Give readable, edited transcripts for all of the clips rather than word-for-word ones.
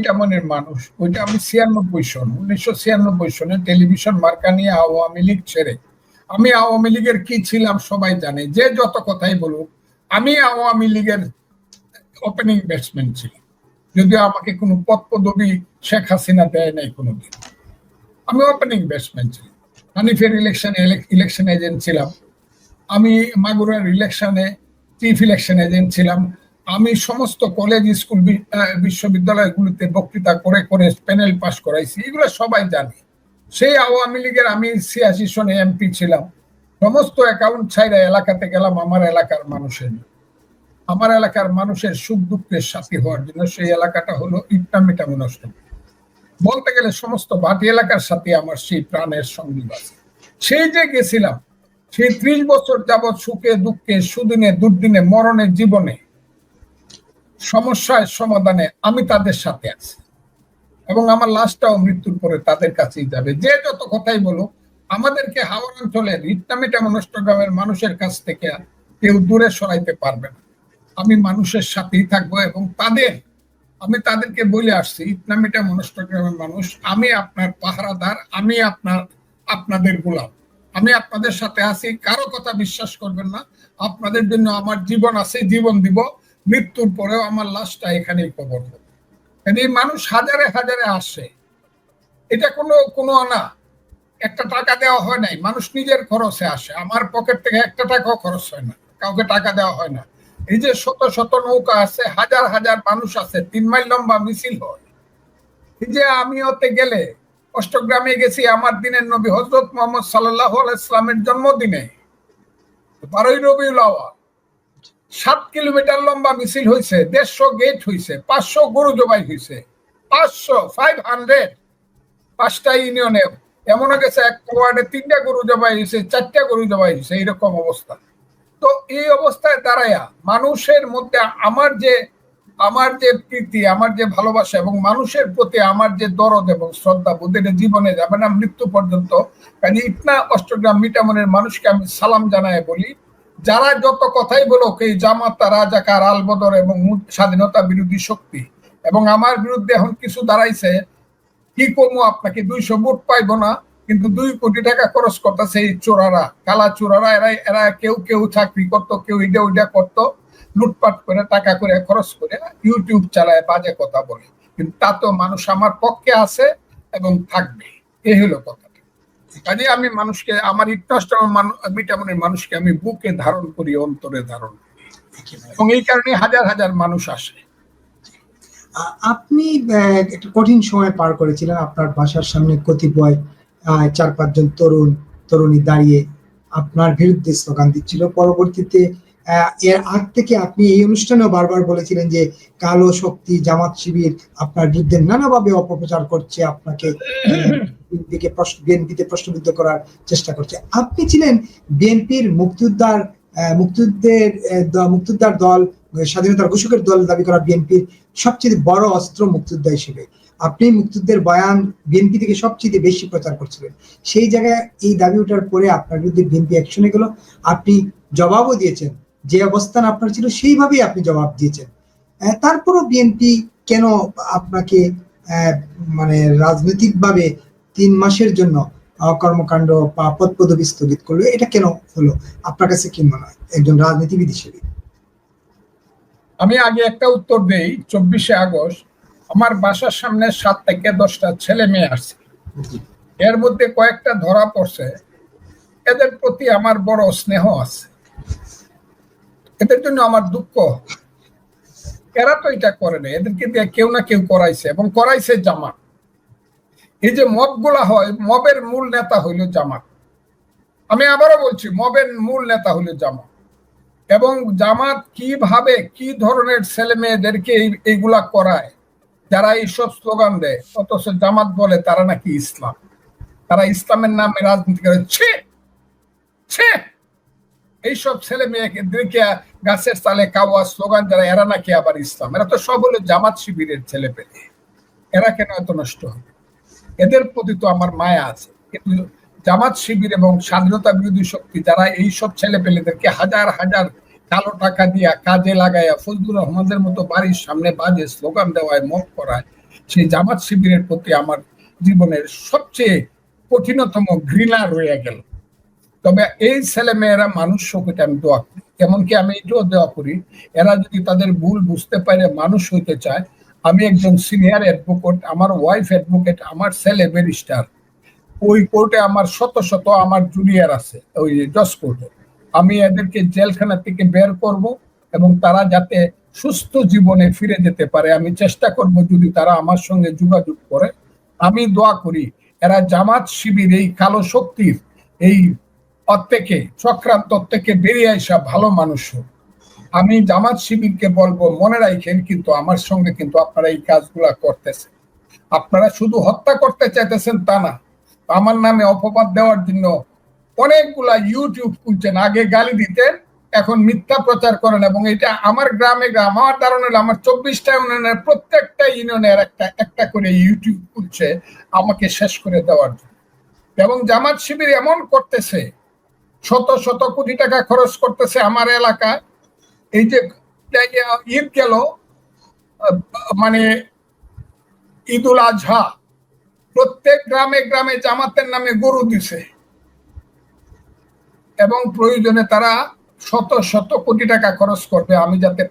কেমনের মানুষ ওইটা আমি 1996 সনে টেলিভিশন মার্কা নিয়ে আওয়ামী লীগ ছেড়ে আমি আওয়ামী লীগের কি ছিলাম সবাই জানে, যে যত কথাই বলুক আমি আওয়ামী লীগের ওপেনিং ব্যাটসম্যান ছিলাম, যদিও আমাকে কোনো পদ পদবি শেখ হাসিনা দেয় নাই কোনোদিন। আমি ওপেনিং ব্যাটসম্যান ছিলাম। হানিফের ইলেকশন এজেন্ট ছিলাম, আমি মাগুরার ইলেকশনে চিফ ইলেকশন এজেন্ট ছিলাম, আমি সমস্ত কলেজ স্কুল বিশ্ববিদ্যালয়গুলিতে বক্তৃতা করে করে প্যানেল পাস করাইছি, এগুলো সবাই জানে। সেই আওয়ামী লীগের আমি 86 সনে এমপি ছিলাম। সমস্ত অ্যাকাউন্ট ছাইরা এলাকাতে গেলাম আমার এলাকার মানুষের সুখ দুঃখের সাথী হওয়ার জন্য। সেই এলাকাটা হলো ইটনামিটা মনস্ত, বলতে গেলে সমস্ত ভাটি এলাকার সাথে আমার সেই প্রাণের সঙ্গী আছে। সেই যে গেছিলাম, সেই 30 বছর যাবৎ সুখে দুঃখে সুদিনে দুর্দিনে মরণের জীবনে সমস্যার সমাধানে আমি তাদের সাথে আছি, এবং আমার লাশটাও মৃত্যুর পরে তাদের কাছেই যাবে। যে যত কথাই বলো, আমাদেরকে হাওড় অঞ্চলের ইটনামিটা মনস্ত গ্রামের মানুষের কাছ থেকে কেউ দূরে সরাইতে পারবে না। আমি মানুষের সাথেই থাকবো, এবং আমি তাদেরকে বলে আসছি, ইটনামিটা মনস্ত গ্রামের মানুষ, আমি আপনার পাহারাদার, আমি আপনাদের গোলাম, আমি আপনাদের সাথে আছি। কারো কথা বিশ্বাস করবেন না, আপনাদের জন্য আমার জীবন আছে, জীবন দিব, মৃত্যুর পরেও আমার লাশটা এখানেই কবর হবে। এই মানুষ হাজারে হাজারে আসে, এটা কোনো না একটা টাকা দেওয়া হয় নাই, মানুষ নিজের খরচে আসে। আমার পকেট থেকে একটা টাকাও খরচ হয় না, কাউকে টাকা দেওয়া হয় না। এই যে শত শত নৌকা আছে, হাজার হাজার মানুষ আছে, 3 মাইল লম্বা মিছিল হয়। এই যে আমি ওতে গেলে অষ্টগ্রামে গেছি, আমার দিনের নবী হযরত মুহাম্মদ সাল্লাল্লাহু আলাইহি সাল্লামের জন্মদিনে 12ই রবিউল আউয়াল 7 কিলোমিটার লম্বা মিছিল হয়েছে, 150 গেট হয়েছে, 500 গরু জবাই হয়েছে, 500 ইউনিয়নে এমন গেছে, এক ওয়ার্ডে 3টা গরু জবাই হয়েছে, 4টা গরু জবাই হয়েছে, এইরকম অবস্থা। তো এই অবস্থায় দাঁড়ায়া মানুষের মধ্যে আমার যে প্রীতি, আমার যে ভালোবাসা, এবং মানুষের প্রতি আমার যে দরদ এবং শ্রদ্ধা বুদ্ধের জীবনে যাবে না মৃত্যু পর্যন্ত। কারণ ইটনা অষ্টগ্রাম মিটামনের মানুষকে আমি সালাম জানায় বলি, যারা যত কথাই বলুক, এই জামাত, রাজাকার, আলবদর এবং স্বাধীনতা বিরোধী শক্তি, এবং আমার বিরুদ্ধে এখন কিছু দাঁড়াইছে, কি করবো, আপনাকে 200 ভোট পাইবো না, কিন্তু 2 কোটি টাকা খরচ করতেছে এই চোরারা, কালা চোরারা। এরা কেউ চাকরি করতো, কেউ ওইটা করতো, লুটপাট করে টাকা করে খরচ করে ইউটিউব চালায়, বাজে কথা বলে। কিন্তু তা তো মানুষ আমার পক্ষে আছে এবং থাকবে, এই হলো কথাটা। কাজে আমি মানুষকে, আমার মিটামনের মানুষকে আমি বুকে ধারণ করি, অন্তরে ধারণ করি, এবং এই কারণে হাজার হাজার মানুষ আসে। আপনি একটা কঠিন সময় পার করেছিলেন। আপনার বাসার সামনে কতিপয় 4-5 জন তরুণী দাঁড়িয়ে আপনার বিরুদ্ধে স্লোগান দিচ্ছিল। পরবর্তীতে এর আগ থেকে আপনি এই অনুষ্ঠানেও বারবার বলেছিলেন যে কালো শক্তি, জামাত শিবির আপনার বিরুদ্ধে নানাভাবে অপপ্রচার করছে, আপনাকে বিএনপিতে প্রশ্নবিদ্ধ করার চেষ্টা করছে। আপনি ছিলেন বিএনপির মুক্তিযোদ্ধার দল, স্বাধীনতার ঘোষকের দল দাবি করা বিএনপির সবচেয়ে বড় অস্ত্র মুক্তিযোদ্ধা হিসেবে আপনি মুক্তিযুদ্ধের বয়ান বিএনপি থেকে সবচেয়ে বেশি প্রচার করছিলেন। সেই জায়গায় এই দাবি ওঠার পরে আপনার বিরুদ্ধে বিএনপি অ্যাকশনে গেল, আপনি জবাবও দিয়েছেন, যে অবস্থান আপনার ছিল সেইভাবেই আপনি জবাব দিয়েছেন। তারপরও বিএনপি কেন আপনাকে মানে রাজনৈতিকভাবে 3 মাসের জন্য কর্মকাণ্ড বা পদ পদবি স্থগিত করলো? এটা কেন হলো আপনার কাছে কি মনে হয় একজন রাজনীতিবিদ হিসেবে? আমি আগে একটা উত্তর দেই। 24শে আগস্ট আমার বাসার সামনে 7 থেকে 10টা ছেলে মেয়ে আসছে, এর মধ্যে কয়েকটা ধরা পড়ছে। এদের প্রতি আমার বড় স্নেহ আছে, এদের জন্য আমার দুঃখ। এরা তো এটা করে না, এদেরকে দিয়ে কেউ না কেউ করাইছে, এবং করাইছে জামাত। এই যে মব গুলা হয়, মবের মূল নেতা হইল জামাত। আমি আবারও বলছি, মবের মূল নেতা হইল জামাত। এবং জামাত কিভাবে, কি ধরনের ছেলে মেয়েদেরকে এইগুলা করায়, যারা এইসব স্লোগান দেয়, অথচ জামাত বলে তারা নাকি ইসলাম, তারা ইসলামের নামে রাজনীতি করে। এইসব ছেলে মেয়েদেরকে গাছের তালে কাওয়া স্লোগান যারা, এরা নাকি আবার ইসলাম। এরা তো সব হলো জামাত শিবিরের ছেলে পেলে। এরা কেন এত নষ্ট হবে? এদের প্রতি তো আমার মায়া আছে। কিন্তু জামাত শিবির এবং স্বাধীনতা বিরোধী শক্তি যারা এইসব ছেলে পেলেদেরকে হাজার হাজার কালো টাকা দিয়া কাজে লাগাইয়া ফজলুর রহমানের মতো বাড়ির সামনে বাজে স্লোগান দেওয়ায়, মত করায়, সেই জামাত শিবিরের প্রতি আমার জীবনের সবচেয়ে কঠিনতম ঘৃণা রয়ে গেল। তবে এই ছেলে মেয়েরা মানুষ হোক, এটা আমি দোয়া করি। এমনকি আমি এটাও দোয়া করি, এরা যদি তাদের ভুল বুঝতে পারে মানুষ হইতে চায়। আমি একজন সিনিয়র অ্যাডভোকেট, আমার ওয়াইফ অ্যাডভোকেট, আমার ছেলে ব্যারিস্টার। ওই কোর্টে আমার শত শত আমার জুনিয়র আছে, ওই জজ কোর্টে। আমি এদেরকে জেলখানা থেকে বের করব এবং তারা যাতে সুস্থ জীবনে ফিরে যেতে পারে আমি চেষ্টা করব, যদি তারা আমার সঙ্গে যোগাযোগ করে। আমি দোয়া করি এরা জামাত শিবির এই কালো শক্তির এই থেকে চক্রান্ত থেকে বেরিয়ে আসা ভালো মানুষ হোক। আমি জামাত শিবিরকে বলবো, মনে রাখেন কিন্তু আমার সঙ্গে কিন্তু আপনারা এই কাজগুলা করতেছেন। আপনারা শুধু হত্যা করতে চাইতেছেন তা না, আমার নামে অপবাদ দেওয়ার জন্য অনেকগুলা ইউটিউব খুলছেন। আগে গালি দিতেন, এখন মিথ্যা প্রচার করেন। এবং এটা আমার গ্রামে আমার ধারণা হলো আমার 24টা ইউনিয়নের প্রত্যেকটা ইউনিয়নের একটা করে ইউটিউব খুলছে আমাকে শেষ করে দেওয়ার জন্য। এবং জামাত শিবির এমন করতেছে, শত শত কোটি টাকা খরচ করতেছে আমার এলাকায়। এই যে ঈদ গেল, মানে ঈদুল আজহা, প্রত্যেক গ্রামে গ্রামে জামাতের নামে গরু দিছে এবং প্রয়োজনে তারা শত শত কোটি টাকা খরচ করবে। আমি যাতে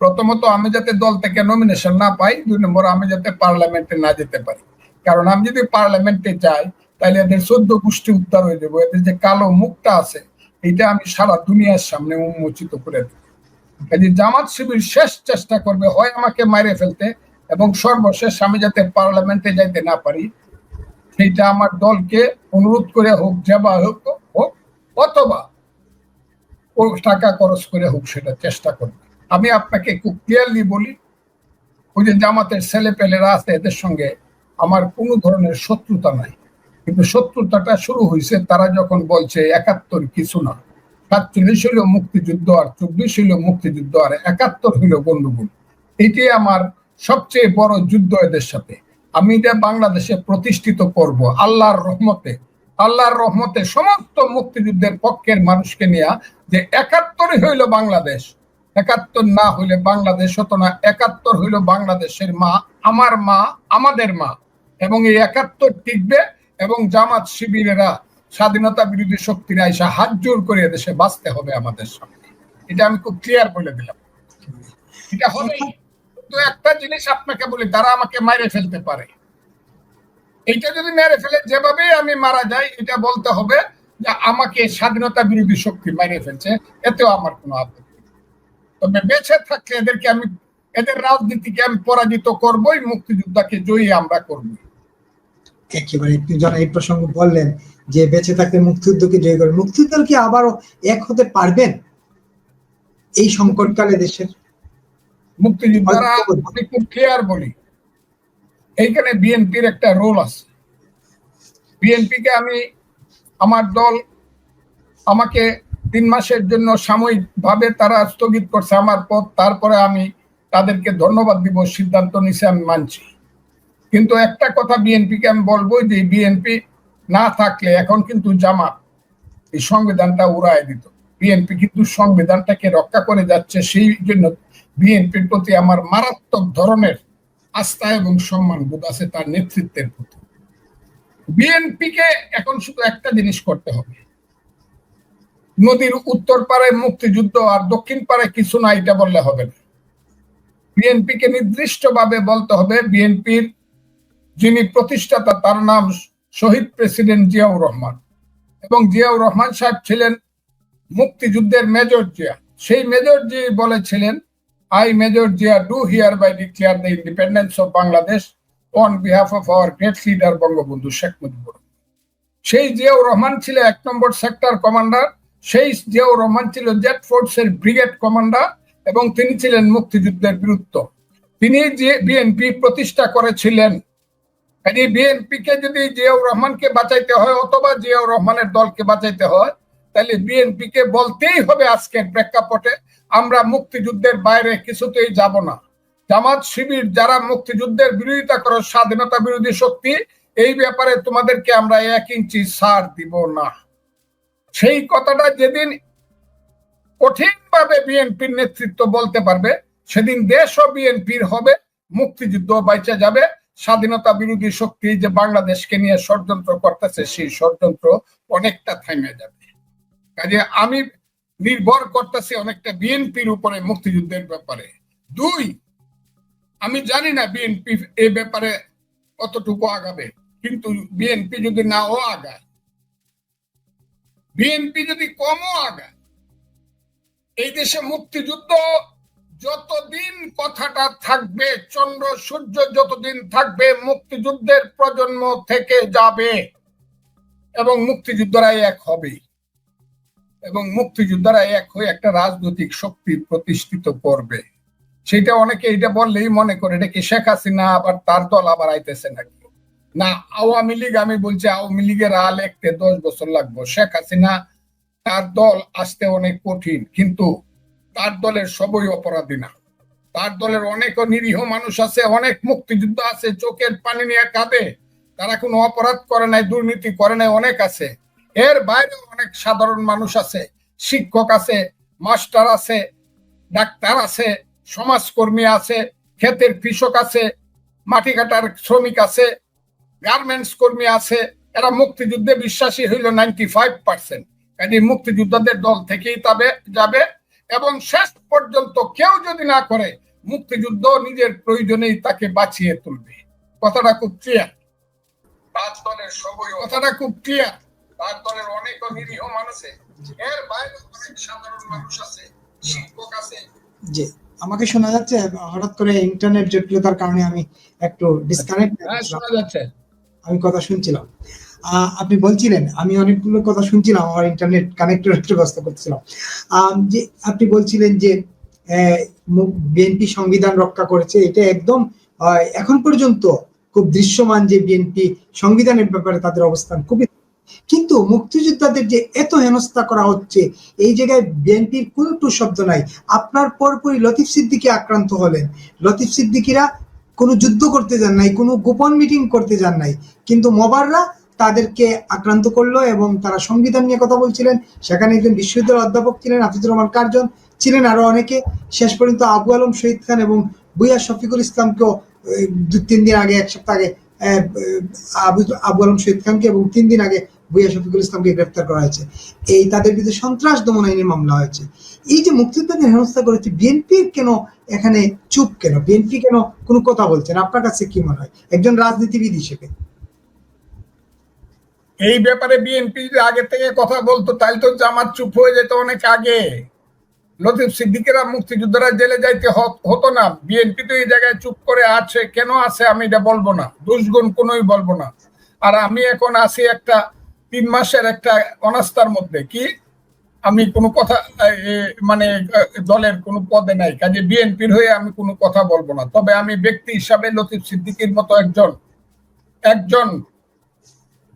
প্রথমত আমি যাতে দল থেকে নমিনেশন না পাই, 2 নম্বর আমি যাতে পার্লামেন্টে না যেতে পারি। কারণ আমি যদি পার্লামেন্টে যাই তাহলে এদের 14 গোষ্ঠী উদ্ধার হয়ে যাবো। এদের যে কালো মুখটা আছে এটা আমি সারা দুনিয়ার সামনে উন্মোচিত করে দেব। কাজে জামাত শিবির শেষ চেষ্টা করবে হয় আমাকে মাইরে ফেলতে, এবং সর্বশেষ আমি যাতে পার্লামেন্টে যাইতে না পারি সেইটা আমার দলকে অনুরোধ করে হোক, যেবা হোক অথবা টাকা খরচ করে হোক সেটা চেষ্টা করবে। আমি আপনাকে খুব ক্লিয়ারলি বলি, ওই যে জামাতের ছেলে পেলেরা আছে এদের সঙ্গে আমার কোনো ধরনের শত্রুতা নাই। কিন্তু শত্রুতাটা শুরু হয়েছে তারা যখন বলছে 71 কিছু না, 47 হইল মুক্তিযুদ্ধ, আর 24 হইল মুক্তিযুদ্ধ, আর 71 হইল গন্ডগোল। এটি আমার সবচেয়ে বড় যুদ্ধ এদের সাথে। আমি এটা বাংলাদেশে প্রতিষ্ঠিত করব আল্লাহর রহমতে। আল্লাহর রহমতে সমস্ত মুক্তিযুদ্ধের পক্ষের মানুষকে নিয়ে, যে 71 হইল বাংলাদেশ, 71 না হইলে বাংলাদেশ হতো না। 71 হইল বাংলাদেশের মা, আমার মা, আমাদের মা। এবং এই 71 টিকবে এবং জামাত শিবিরেরা স্বাধীনতা বিরোধী শক্তিরা এসে হাত জোর করে এদেশে বাঁচতে হবে আমাদের সামনে। এটা আমি খুব ক্লিয়ার বলে দিলাম। এটা হবে। তো একটা জিনিস আপনাকে বলি, তারা আমাকে মাইরে ফেলতে পারে। এইটা যদি মেরে ফেলে, যেভাবে আমি মারা যাই, এটা বলতে হবে যে আমাকে স্বাধীনতা বিরোধী শক্তি মাইরে ফেলছে, এতেও আমার কোনো আপত্তি। তবে বেঁচে থাকলে এদেরকে আমি, এদের রাজনীতিকে আমি পরাজিত করবই, মুক্তিযোদ্ধাকে জয়ী আমরা করবো। একেবারে যারা এই প্রসঙ্গ বললেন যে বেঁচে থাকলে মুক্তিযুদ্ধকে জয় করবে, মুক্তিযুদ্ধ কি আবারও এক হতে পারবেন এই সংকটকালে দেশের মুক্তিযোদ্ধারা? আমি খুব ক্লিয়ার বলি, এইখানে বিএনপির একটা রোল আছে। বিএনপিকে আমি, আমার দল আমাকে 3 মাসের জন্য সাময়িক ভাবে তারা স্থগিত করছে আমার পদ, তারপরে আমি তাদেরকে ধন্যবাদ দিব, সিদ্ধান্ত নিছে, আমি মানছি। কিন্তু একটা কথা বিএনপিকে আমি বলবো, যে বিএনপি না থাকলে এখন কিন্তু জামাত এই সংবিধানটা উড়ায় দিত। বিএনপি কিন্তু সংবিধানটাকে রক্ষা করে যাচ্ছে, সেই জন্য বিএনপির প্রতি আমার মারাত্মক ধরনের আস্থা এবং সম্মান বোধ আছে তার নেতৃত্বের প্রতি। বিএনপিকে এখন শুধু একটা জিনিস করতে হবে, নদীর উত্তর পারে মুক্তিযুদ্ধ আর দক্ষিণ পারে কিছু না, এটা বললে হবে না। বিএনপিকে নির্দিষ্টভাবে বলতে হবে, বিএনপির যিনি প্রতিষ্ঠাতা তার নাম শহীদ প্রেসিডেন্ট জিয়াউর রহমান, এবং জিয়াউর রহমান সাহেব ছিলেন মুক্তিযুদ্ধের মেজর জিয়া। সেই মেজর জিয়া বলেছিলেন, I Major Jia do hereby declare the independence of Bangladesh on behalf of our great leader Bangabandhu Sheikh Mujibur Rahman. সেই জিয়াউর রহমান ছিল 1 নম্বর সেক্টর কমান্ডার, সেই জিয়াউর রহমান ছিল জেড ফোর্সের ব্রিগেড কমান্ডার, এবং তিনি ছিলেন মুক্তিযুদ্ধের বীরত্ব। তিনি যে বিএনপি প্রতিষ্ঠা করেছিলেন। এই বিএনপিকে যদি জিয়াউর রহমানকে বাঁচাইতে হয় অথবা জিয়াউর রহমানের দলকে বাঁচাইতে হয়, তাহলে বিএনপিকে বলতেই হবে আজকের প্রেক্ষাপটে আমরা মুক্তিযুদ্ধের বাইরে কিছুতেই যাব না। জামাত শিবির যারা মুক্তিযুদ্ধের বিরোধিতা করো, স্বাধীনতা বিরোধী শক্তি, এই ব্যাপারে তোমাদেরকে আমরা 1 ইঞ্চি ছাড় দিব না। সেই কথাটা যেদিন কঠিনভাবে বিএনপির নেতৃত্ব বলতে পারবে, সেদিন দেশও বিএনপির হবে, মুক্তিযুদ্ধ বাইচা যাবে, স্বাধীনতা বিরোধী শক্তি যে বাংলাদেশকে নিয়ে ষড়যন্ত্র করতেছে সেই ষড়যন্ত্র অনেকটা থেমে যাবে। কাজে আমি নির্ভর করতেছি অনেকটা বিএনপির উপরে মুক্তিযুদ্ধের ব্যাপারে। দুই, আমি জানি না বিএনপি এই ব্যাপারে কতটুকু আগাবে, কিন্তু বিএনপি যদি নাও আগায়, বিএনপি যদি কমও আগায়, এই দেশে মুক্তিযুদ্ধ যতদিন কথাটা থাকবে, চন্দ্র সূর্য যতদিন থাকবে, মুক্তিযুদ্ধের প্রজন্ম থেকে যাবে এবং মুক্তিযোদ্ধারা এক হবে এবং মুক্তিযোদ্ধারা এক হয়ে একটা রাজনৈতিক শক্তি প্রতিষ্ঠিত করবে। সেটা অনেকে এটা বললেই মনে করে এটা কি শেখ হাসিনা আবার তার দল আবার আইতেছে নাকি। না, আওয়ামী লীগ, আমি বলছি আওয়ামী লীগের আল একতে 10 বছর লাগবে। শেখ হাসিনা তার দল আসতে অনেক কঠিন, কিন্তু তার দলের সবই অপরাধী না। তার দলের অনেক নিরীহ মানুষ আছে, অনেক মুক্তিযুদ্ধ আছে, চোখের পানি নিয়ে কাঁদে, তারা কোনো অপরাধ করে নাই, দুর্নীতি করে নাই, অনেক আছে। এর বাইরে অনেক সাধারণ মানুষ আছে, শিক্ষক আছে, মাস্টার আছে, ডাক্তার আছে, সমাজকর্মী আছে, ক্ষেতের কৃষক আছে, মাটি কাটার শ্রমিক আছে, গার্মেন্টস কর্মী আছে। এরা মুক্তিযুদ্ধে বিশ্বাসী হইল 95%। কাজে মুক্তিযোদ্ধাদের দল থেকেই যাবে এবং শেষ পর্যন্ত কেউ যদি না করে, মুক্তিযুদ্ধ নিজের প্রয়োজনেই তাকে বাঁচিয়ে তুলবে। কথাটা খুব ক্লিয়ার। তার দলের সবই কথাটা খুব ক্লিয়ার। তার দলের অনেক নিরীহ মানুষ আছে, এর বাইরে অনেক সাধারণ মানুষ আছে, শিক্ষক আছে। জি, আমাকে শোনা যাচ্ছে? হঠাৎ করে ইন্টারনেট জটিলতার কারণে আমি একটু ডিসকানেক্ট। হ্যাঁ, শোনা যাচ্ছে। আমি কথা শুনছিলাম, আপনি বলছিলেন, আমি অনেকগুলো কথা শুনছিলাম, আমার ইন্টারনেট কানেক্টর একটু ব্যস্ত করছিলাম। যে আপনি বলছিলেন যে বিএনপি সংবিধান রক্ষা করেছে, এটা একদম এখন পর্যন্ত খুব দৃশ্যমান যে বিএনপি সংবিধানের ব্যাপারে তাদের অবস্থান খুবই। কিন্তু মুক্তিযোদ্ধাদের যে এত হেনস্থা করা হচ্ছে, এই জায়গায় বিএনপির কোনো টু শব্দ নাই। আপনার পরপরই লতিফ সিদ্দিকী আক্রান্ত হলেন। লতিফ সিদ্দিকীরা কোনো যুদ্ধ করতে যান নাই, কোনো গোপন মিটিং করতে যান নাই, কিন্তু মবাররা তাদেরকে আক্রান্ত করলো এবং তারা সংবিধান নিয়ে কথা বলছিলেন। সেখানে একজন বিশ্ববিদ্যালয়ের অধ্যাপক ছিলেন, হাফিজুর রহমান কার্জন ছিলেন, আরো অনেকে। শেষ পর্যন্ত আবু আলম শহীদ খান এবং ভূঁইয়া শফিকুল ইসলামকেও 2-3 দিন আগে, 1 সপ্তাহ আগে আবু আলম শহীদ খানকে এবং 3 দিন আগে ভূঁইয়া শফিকুল ইসলামকে গ্রেফতার করা হয়েছে। এই তাদের বিরুদ্ধে সন্ত্রাস দমন আইনে মামলা হয়েছে। এই যে মুক্তিযোদ্ধাদের হেনস্থা করেছে, বিএনপি কেন এখানে চুপ? কেন বিএনপি কেন কোনো কথা বলছেন? আপনার কাছে কি মনে হয় একজন রাজনীতিবিদ হিসেবে? এই ব্যাপারে বিএনপি যদি আগে থেকে কথা বলতো তাহলে তো জামাত চুপ হয়ে যেত অনেক আগে। লতিফ সিদ্দিকীরা, মুক্তিযোদ্ধারা জেলে যাইতে হতো না। বিএনপি তো এই জায়গায় চুপ করে আছে, কেন আছে আমি এটা বলবো না, দোষগুণ কোনোই বলবো না। আর আমি এখন আছি একটা 3 মাসের একটা অনাস্থার মধ্যে, কি আমি কোনো কথা মানে দলের কোনো পদে নাই, কাজে বিএনপির হয়ে আমি কোনো কথা বলবো না। তবে আমি ব্যক্তি হিসাবে লতিফ সিদ্দিকীর মতো একজন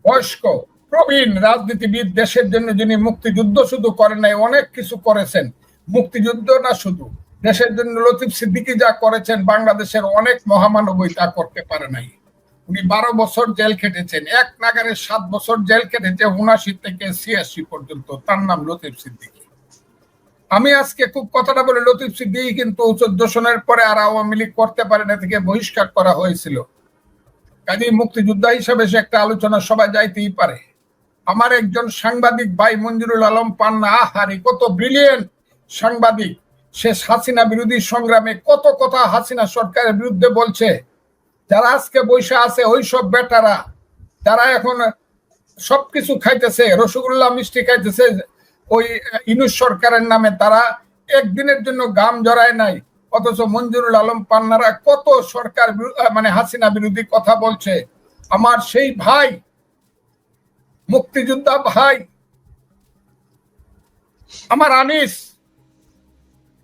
বয়স্ক প্রবীণ রাজনীতিবিদ, দেশের জন্য যিনি মুক্তিযুদ্ধ শুধু করেন নাই, অনেক কিছু করেছেন। মুক্তিযুদ্ধ না শুধু, দেশের জন্য লতিফ সিদ্দিকী যা করেছেন, বাংলাদেশের অনেক মহামানবই তা করতে পারে নাই। উনি 12 বছর জেল খেটেছেন, এক নাগারে 7 বছর জেল খেটেছে, 79 থেকে 86 পর্যন্ত। তার নাম লতিফ সিদ্দিকী। আমি আজকে খুব কথাটা বলে, লতিফ সিদ্দিকী কিন্তু 14 সনের পরে আর আওয়ামী লীগ করতে পারে না, থেকে বহিষ্কার করা হয়েছিল। কাজেই মুক্তিযোদ্ধা হিসেবে সে একটা আলোচনা সবাই যাইতেই পারে। আমার একজন সাংবাদিক ভাই মঞ্জুরুল আলম পান্না, আহারি কত ব্রিলিয়েন্ট সাংবাদিক, সে হাসিনা বিরোধী সংগ্রামে কত কথা হাসিনা সরকারের বিরুদ্ধে বলছে। যারা আজকে বৈশা আছে ওই সব বেটারা, যারা এখন সবকিছু খাইতেছে, রসগোল্লা মিষ্টি খাইতেছে ওই ইউনূস সরকারের নামে, তারা একদিনের জন্য গাম জড়ায় নাই। অথচ মঞ্জুরুল আলম পান্নারা কত সরকার মানে হাসিনা বিরোধী কথা বলছে। আমার সেই ভাই, মুক্তিযোদ্ধা ভাই আমার আনিস,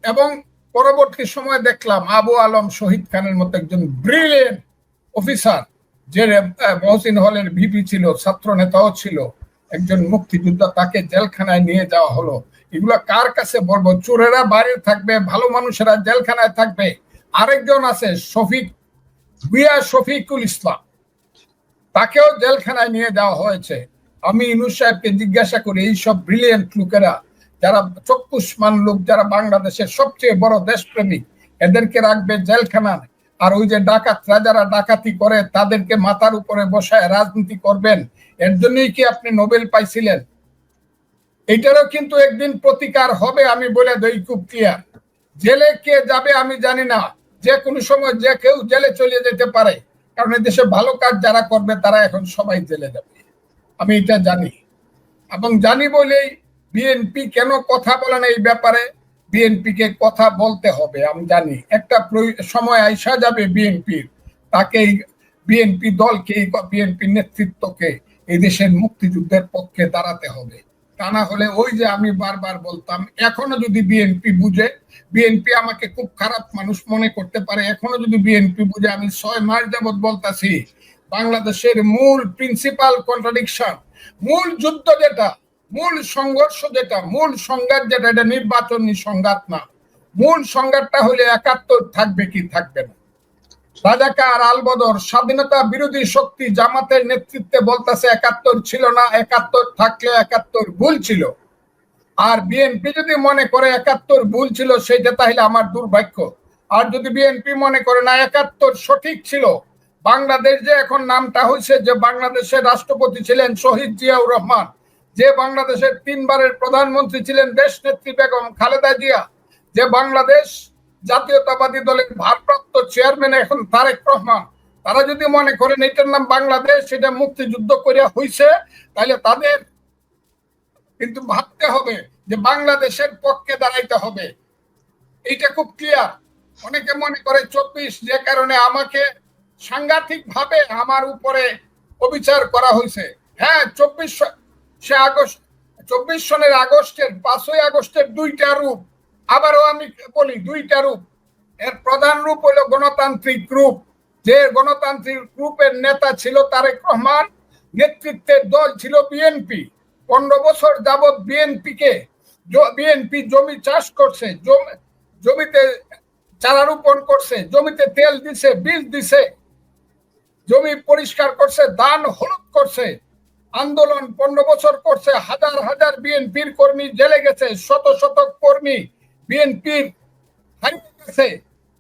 এবং পরবর্তী সময় দেখলাম আবু আলম শহীদ খানের মতো একজন ব্রিলিয়েন্ট অফিসার, যে মহসিন হলের ভিপি ছিল, ছাত্র নেতাও ছিল, একজন মুক্তিযোদ্ধা, তাকে জেলখানায় নিয়ে যাওয়া হলো। এগুলা কার কাছে বলবো? চোরেরা বাইরে থাকবে, ভালো মানুষেরা জেলখানায় থাকবে। আরেকজন আছে ভূঁইয়া শফিকুল ইসলাম, তাকেও জেলখানায় নিয়ে যাওয়া হয়েছে। আমি ইউনূস সাহেবকে জিজ্ঞাসা করি, এইসব ব্রিলিয়েন্ট লোকেরা, যারা চক্ষুষ্মান লোক, যারা বাংলাদেশের সবচেয়ে বড় দেশপ্রেমিক, এদেরকে রাখবে জেলখানায়, আর ওই যে ডাকাতরা যারা ডাকাতি করে তাদেরকে মাথার উপরে বসায় রাজনীতি করবেন, এর জন্যই কি আপনি নোবেল পাইছিলেন? এটারও কিন্তু একদিন প্রতিকার হবে, আমি বলে দেই খুব ক্লিয়ার। জেলে কে যাবে আমি জানি না, যে কোনো সময় যে কেউ জেলে চলে যেতে পারে, কারণ দেশে ভালো কাজ যারা করবে তারা এখন সবাই জেলে যাবে, আমি এটা জানি। এবং জানি বলেই বিএনপি কেন কথা বলে না এই ব্যাপারে, বিএনপি কে কথা বলতে হবে। আমি জানি একটা সময় আইসা যাবে বিএনপির, তাকে বিএনপি দলকে, বিএনপি নেতৃত্বকে এই দেশের মুক্তিযুদ্ধের পক্ষে দাঁড়াতে হবে। তা না হলে ওই যে আমি বারবার বলতাম, এখনো যদি বিএনপি বুঝে, বিএনপি আমাকে খুব খারাপ মানুষ মনে করতে পারে, এখনো যদি বিএনপি বুঝে, আমি 6 মাস যাবৎ বলতাছি বাংলাদেশের মূল প্রিন্সিপাল কন্ট্রাডিকশন, মূল যুদ্ধ যেটা, মূল সংঘর্ষ যেটা, মূল সংঘাত যেটা, এটা নির্বাচনী সংঘাত না। মূল সংঘাতটা হলে 71 থাকবে কি থাকবে না। রাজাকার আলবদর স্বাধীনতা বিরোধী শক্তি জামাতের নেতৃত্বে বলতেছে 71 ছিল না, 71 থাকলে 71 ভুল ছিল। আর বিএনপি যদি মনে করে 71 ভুল ছিল, সেটা তাহলে আমার দুর্ভাগ্য। আর যদি বিএনপি মনে করে না 71 সঠিক ছিল, বাংলাদেশ যে এখন নামটা হয়েছে, যে বাংলাদেশের রাষ্ট্রপতি ছিলেন শহীদ জিয়াউর রহমান, যে বাংলাদেশের 3 বারের প্রধানমন্ত্রী ছিলেন দেশ নেত্রী বেগম খালেদা জিয়া, যে বাংলাদেশ জাতীয়তাবাদী দলের ভারপ্রাপ্ত চেয়ারম্যান এখন তারেক রহমান, তারা যদি মনে করেন এটার নাম বাংলাদেশ, সেটা মুক্তিযুদ্ধ করিয়া হইছে, তাহলে তাদের কিন্তু ভাবতে হবে যে বাংলাদেশের পক্ষে দাঁড়াইতে হবে। এইটা খুব ক্লিয়ার। অনেকে মনে করে 24, যে কারণে আমাকে সাংঘাতিক ভাবে আমার উপরে অবিচার করা হয়েছে। হ্যাঁ, 24 সনের আগস্টের 5ই আগস্টের 2টা রূপ, আবারও আমি বলি 2টা রূপ। এর প্রধান রূপ হলো গণতান্ত্রিক রূপ, যে গণতান্ত্রিক রূপের নেতা ছিল তারেক রহমান, নেতৃত্বের দল ছিল বিএনপি। 15 বছর যাবৎ বিএনপি জমি চাষ করছে, জমিতে চারা রোপণ করছে, জমিতে তেল দিছে, বীজ দিছে, জমি পরিষ্কার করছে, ধান হলুদ করছে, আন্দোলন 15 বছর করছে। হাজার হাজার বিএনপির কর্মী জেলে গেছে, শত শত কর্মী বিএনপির হারিয়ে গেছে,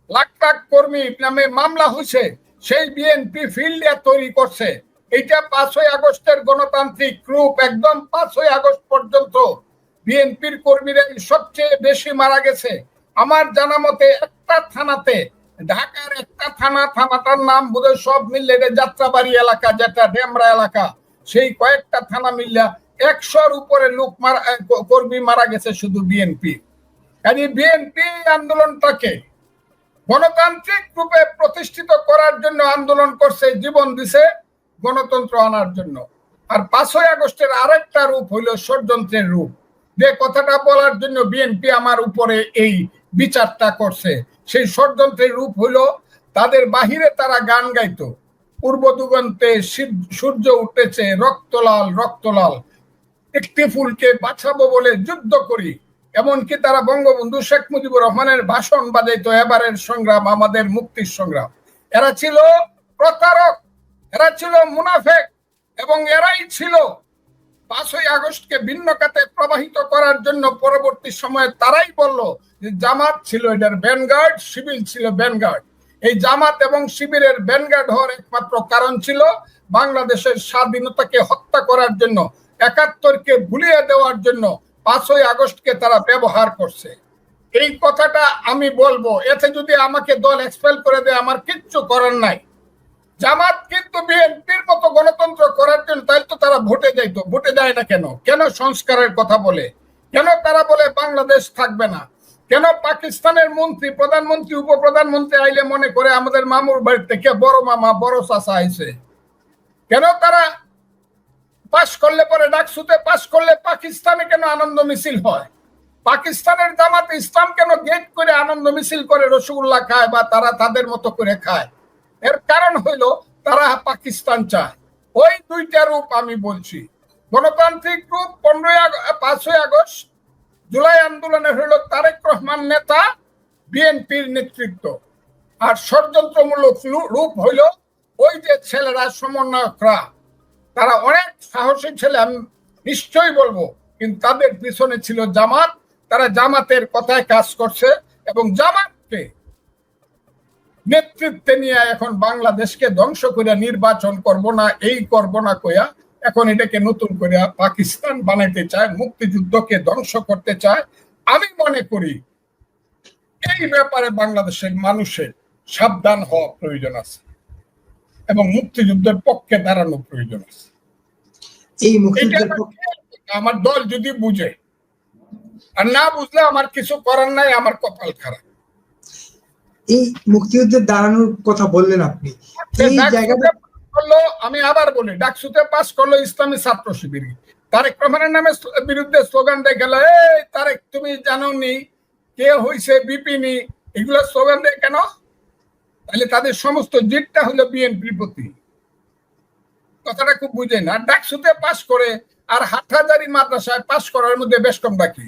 লাখ লাখ কর্মী নামে মামলা হয়েছে। সেই বিএনপি ফিল্ড তৈরি করছে। এটা 5ই আগস্টের গণতান্ত্রিক রূপ। একদম 5ই আগস্ট পর্যন্ত বিএনপির কর্মীরা সবচেয়ে বেশি মারা গেছে। আমার জানা মতে একটা থানাতে, ঢাকার একটা থানাটার নাম বোধহয় সব মিললে যাত্রাবাড়ি এলাকা, যেটা ডেমরা এলাকা, সেই কয়েকটা থানা মিললে 100-র উপরে লোক কর্মী মারা গেছে শুধু বিএনপি। বিএনপি আন্দোলনটাকে গণতান্ত্রিক রূপে প্রতিষ্ঠিত করার জন্য আন্দোলন করছে, জীবন দিছে গণতন্ত্র আনার জন্য। আর 5ই আগস্টের আরেকটা রূপ হইল ষড়যন্ত্রের রূপ, যে কথাটা বলার জন্য বিএনপি আমার উপরে এই বিচারটা করছে। সেই ষড়যন্ত্রের রূপ হইল, তাদের বাহিরে তারা গান গাইতো, পূর্ব দিগন্তে সূর্য উঠেছে রক্তলাল রক্তলাল, একটি ফুলকে বাঁচাবো বলে যুদ্ধ করি। এমনকি তারা বঙ্গবন্ধু শেখ মুজিবুর রহমানের ভাষণ বাজাইতো, এবারের সংগ্রাম আমাদের মুক্তির সংগ্রাম। এরা ছিল প্রতারক, এরা ছিল মুনাফেক, এবং এরাই ছিল 5ই আগস্টকে ভিন্ন খাতে প্রবাহিত করার জন্য পরবর্তী সময়ে তারাই বলল যে জামাত ছিল এটার ভ্যানগার্ড, শিবির ছিল ভ্যানগার্ড। এই জামাত এবং শিবিরের ভ্যানগার্ড হওয়ার একমাত্র কারণ ছিল বাংলাদেশের স্বাধীনতাকে হত্যা করার জন্য, 71কে ভুলিয়ে দেওয়ার জন্য 5ই আগস্টকে তারা ব্যবহার করছে। এই কথাটা আমি বলবো। এতে যদি আমাকে দল এক্সপেল করে দেয়, আমার কিচ্ছু করার নাই। জামাত কিন্তু বিএনপির মতো গণতন্ত্র করার জন্য, তাই তো তারা ভোটে যাইতো। ভোটে যায় না কেন? কেন সংস্কারের কথা বলে? কেন তারা বলে বাংলাদেশ থাকবে না? কেন পাকিস্তানের মন্ত্রী, প্রধানমন্ত্রী, উপপ্রধানমন্ত্রী আইলে মনে করে আমাদের মামুর বাড়ি থেকে বড় মামা বড় চাচা আইছে? কেন তারা পাশ করলে পরে, ডাকসুতে পাশ করলে পাকিস্তানে কেন আনন্দ মিছিল হয়? পাকিস্তানের জামাত ইসলাম কেন গেট করে আনন্দ মিছিল করে, রসগোল্লা খায় বা তারা তাদের মতো করে খায়? এর কারণ হইল তারা পাকিস্তান চায়। ওই 2টা রূপ আমি বলছি। গণতান্ত্রিক রূপ 5ই আগস্ট, জুলাই আন্দোলনে হইল তারেক রহমান নেতা, বিএনপির নেতৃত্ব। আর ষড়যন্ত্রমূলক রূপ হইল ওই যে ছেলেরা, সমন্বয়করা, তারা অনেক সাহসী ছেলে, আমি নিশ্চয়ই বলবো, কিন্তু তাদের পিছনে ছিল জামাত। তারা জামাতের কথায় কাজ করছে এবং জামাতকে নেতৃত্বে নিয়ে এখন বাংলাদেশকে ধ্বংস করে নির্বাচন করব না, এই করব না কইয়া এখন এটাকে নতুন করে পাকিস্তান বানাইতে চায়, মুক্তিযুদ্ধকে ধ্বংস করতে চায়। আমি মনে করি এই ব্যাপারে বাংলাদেশের মানুষের সাবধান হওয়া প্রয়োজন আছে এবং মুক্তিযুদ্ধের পক্ষে দাঁড়ানো প্রয়োজন আছে। এই মুক্তিযুদ্ধের আমার দল যদি বুঝে, আর না বুঝলে আমার কিছু করার নাই, আমার কপাল খারাপ। এই মুক্তিযুদ্ধের দাঁড়ানোর কথা বললেন আপনি, এই জায়গাটা আমি আবার বলি, ডাকসুতে পাস করলো ইসলামী ছাত্র শিবির, তারেক রহমানের নামে বিরুদ্ধে স্লোগান দিয়ে গেল, এই তারেক তুমি জানো নি কে হইছে বিপিনি, এগুলো স্লোগান দেয় কেন? তাহলে তাদের সমস্ত জিতটা হলো বিএনপির প্রতি। কথাটা খুব বুঝে না। ডাকসুতে পাস করে আর হাটহাজারী মাদ্রাসায় পাস করার মধ্যে বেশ কম বাকি।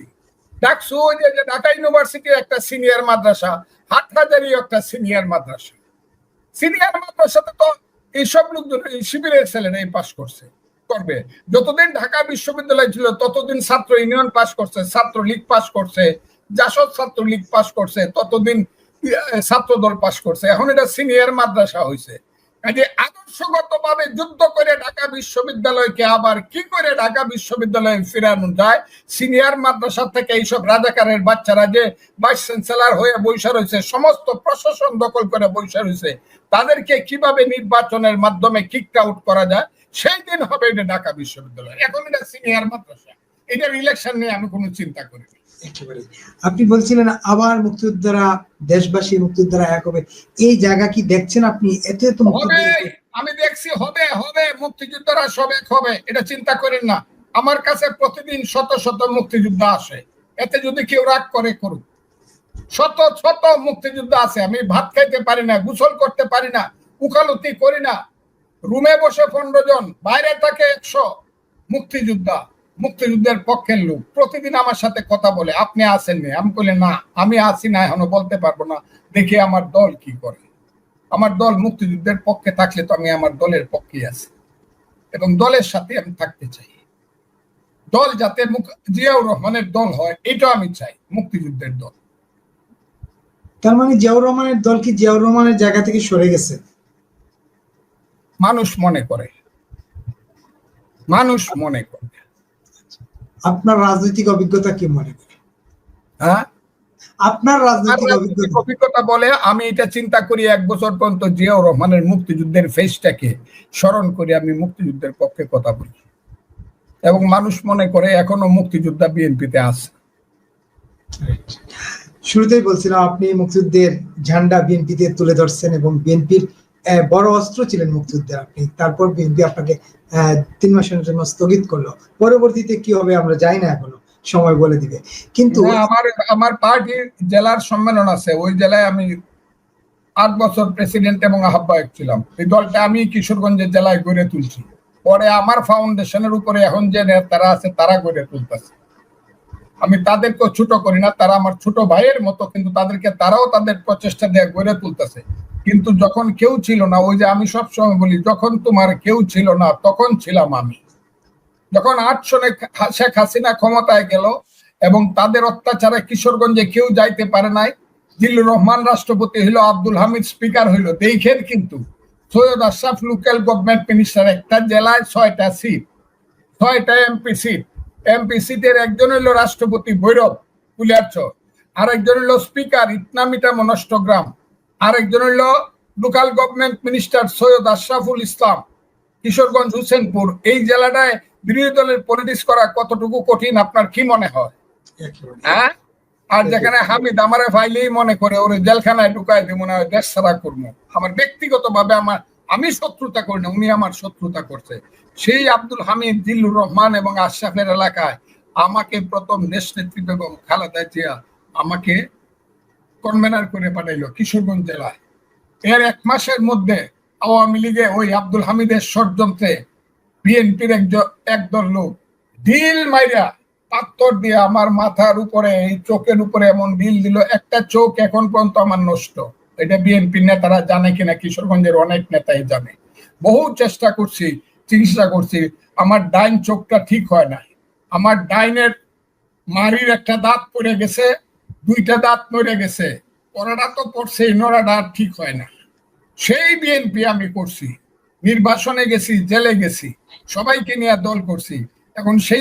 ডাকসু ওই যে ঢাকা ইউনিভার্সিটি একটা সিনিয়র মাদ্রাসা, হাটহাজারী একটা সিনিয়র মাদ্রাসা। সিনিয়র মাদ্রাসাতে তো এইসব লোকজন শিবিরের ছেলেরাই পাস করছে, করবে। যতদিন ঢাকা বিশ্ববিদ্যালয় ছিল ততদিন ছাত্র ইউনিয়ন পাস করছে, ছাত্র লীগ পাস করছে, জাসদ ছাত্র লীগ পাস করছে, ততদিন ছাত্র দল পাস করছে। এখন এটা সিনিয়র মাদ্রাসা হয়েছে। কাজে আদর্শগতভাবে যুদ্ধ করে ঢাকা বিশ্ববিদ্যালয়কে আবার কি করে ঢাকা বিশ্ববিদ্যালয়ে ফেরানো যায়, সিনিয়র মাদ্রাসা থেকে এইসব রাজাকারের বাচ্চারা যে ভাইস চ্যান্সেলর হয়ে বৈশা রয়েছে, সমস্ত প্রশাসন দখল করে বৈশা রয়েছে, তাদেরকে কিভাবে নির্বাচনের মাধ্যমে কিক আউট করা যায়, সেই দিন হবে এটা ঢাকা বিশ্ববিদ্যালয়। এখন এটা সিনিয়র মাদ্রাসা, এটার ইলেকশন নিয়ে আমি কোনো চিন্তা করি না। আপনি বলছিলেন আবার মুক্তিযোদ্ধারা, দেশবাসী মুক্তিযোদ্ধারা এক হবে, এই জায়গা কি দেখছেন আপনি? এত এত আমি দেখছি হবে হবে, মুক্তিযোদ্ধারা সব এক হবে, এটা চিন্তা করেন না। আমার কাছে প্রতিদিন শত শত মুক্তিযোদ্ধা আসে, এতে যদি কেউ রাগ করে করুক। শত শত মুক্তিযোদ্ধা আছে। আমি ভাত খাইতে পারি না, গোসল করতে পারি না, উকালতি করি না, রুমে বসে 15 জন, বাইরে থাকে 100 মুক্তিযোদ্ধা, মুক্তিযুদ্ধের পক্ষের লোক প্রতিদিন আমার সাথে কথা বলে, আপনি আসেননি? আমি বলি না, আমি আসি না, এখনো বলতে পারবো না, দেখি আমার দল কি করে। আমার দল মুক্তিযুদ্ধের পক্ষে থাকলে তো আমি আমার দলের পক্ষে আছি এবং দলের সাথে আমি থাকতে চাই। দল যাতে জিয়াউর রহমানের দল হয়, এটা আমি চাই, মুক্তিযুদ্ধের দল। তার মানে জিয়াউর রহমানের দল কি জিয়াউর রহমানের জায়গা থেকে সরে গেছে? মানুষ মনে করে, মানুষ মনে করে। আপনার রাজনৈতিক অভিজ্ঞতা কি মনে করে? হ্যাঁ, আপনার রাজনৈতিক অভিজ্ঞতা বলে আমি এটা চিন্তা করি, 1 বছর পর্যন্ত জিয়াউর রহমানের মুক্তিযুদ্ধের ফেসটাকে স্মরণ করে আমি মুক্তিযুদ্ধের পক্ষে কথা বলি এবং মানুষ মনে করে এখনো মুক্তিযোদ্ধা বিএনপিতে আছে। শুরুতেই বলছিলাম আপনি মুক্তিযুদ্ধের ঝান্ডা বিএনপিতে তুলে ধরছেন এবং বিএনপির বড় অস্ত্র ছিলেন মুক্তিযুদ্ধের আপনি। তারপর বিএনপি আপনাকে 3 মাসের জন্য স্থগিত করলো। পরবর্তীতে কি হবে আমরা জানি না, এখনো সময় বলে দিবে। কিন্তু আমার পার্টির জেলার সম্মেলন আছে, ওই জেলায় আমি 8 বছর প্রেসিডেন্ট এবং আহ্বায়ক ছিলাম। এই দলটা আমি কিশোরগঞ্জের জেলায় গড়ে তুলছি। পরে আমার ফাউন্ডেশনের উপরে এখন যে নেতারা আছে তারা গড়ে তুলতেছে। আমি তাদেরকে ছোট করি না, তারা আমার ছোট ভাইয়ের মতো, কিন্তু তারাও তাদের প্রচেষ্টা দিয়ে গড়ে তুলতেছে। কিন্তু যখন কেউ ছিল না, ওই যে আমি সবসময় বলি, যখন তোমার কেউ ছিল না তখন ছিলাম আমি। যখন 8 সনে শেখ হাসিনা ক্ষমতায় গেল এবং তাদের অত্যাচারে কিশোরগঞ্জে কেউ যাইতে পারে নাই, জিল্লুর রহমান রাষ্ট্রপতি হইলো, আব্দুল হামিদ স্পিকার হইলো, দেখেন কিন্তু Syed Ashraf local government minister, একটা জেলায় 6টা সিট, 6টা এমপি সিট। এমপি সিটের একজন হইলো রাষ্ট্রপতি ভৈরব কুলিয়ারচর, আরেকজন হইলো স্পিকার ইটনামিটা মনষ্টগ্রাম, আরেকজন হইলো local government minister Syed Ashraful Islam Kishoreganj Hossainpur. এই জেলাটায় বিরোধী দলের পলিটিক্স করা কতটুকু কঠিন আপনার কি মনে হয়? হ্যাঁ, আর যেখানে হামিদ আমারে ফাইলেই মনে করে ওরে জেলখানায় ঢুকাই দিব, মনে হয় দেশ ছাড়া করবো। আমার ব্যক্তিগত ভাবে আমি শত্রুতা করি না, উনি আমার শত্রুতা করছে। সেই আব্দুল হামিদ, জিল্লুর রহমান এবং আশরাফের এলাকায় আমাকে প্রথম দেশ নেত্রী বেগম খালেদা জিয়া আমাকে কনভেনার করে পাঠাইলো কিশোরগঞ্জ জেলায়। এর 1 মাসের মধ্যে আওয়ামী লীগে ওই আব্দুল হামিদের ষড়যন্ত্রে বিএনপির একদল লোক ঢিল মাইরা পাথর দিয়ে আমার মাথার উপরে, এই চোখের উপরে এমন ঢিল দিল, একটা চোখ এখন পর্যন্ত আমার নষ্ট। এটা বিএনপির নেতারা জানে কিনা, কিশোরগঞ্জের অনেক নেতাই জানে। বহু চেষ্টা করছি, চিকিৎসা করছি, আমার ডাইন চোখটা ঠিক হয় নাই। আমার ডাইনের মারির একটা দাঁত পড়ে গেছে, 2টা দাঁত মরে গেছে। পড়াটা তো পড়ছে, নড়াটা আর ঠিক হয় না। সেই বিএনপি আমি করছি, নির্বাসনে গেছি, জেলে গেছি, সবাইকে নিয়ে দল করছি। এখন সেই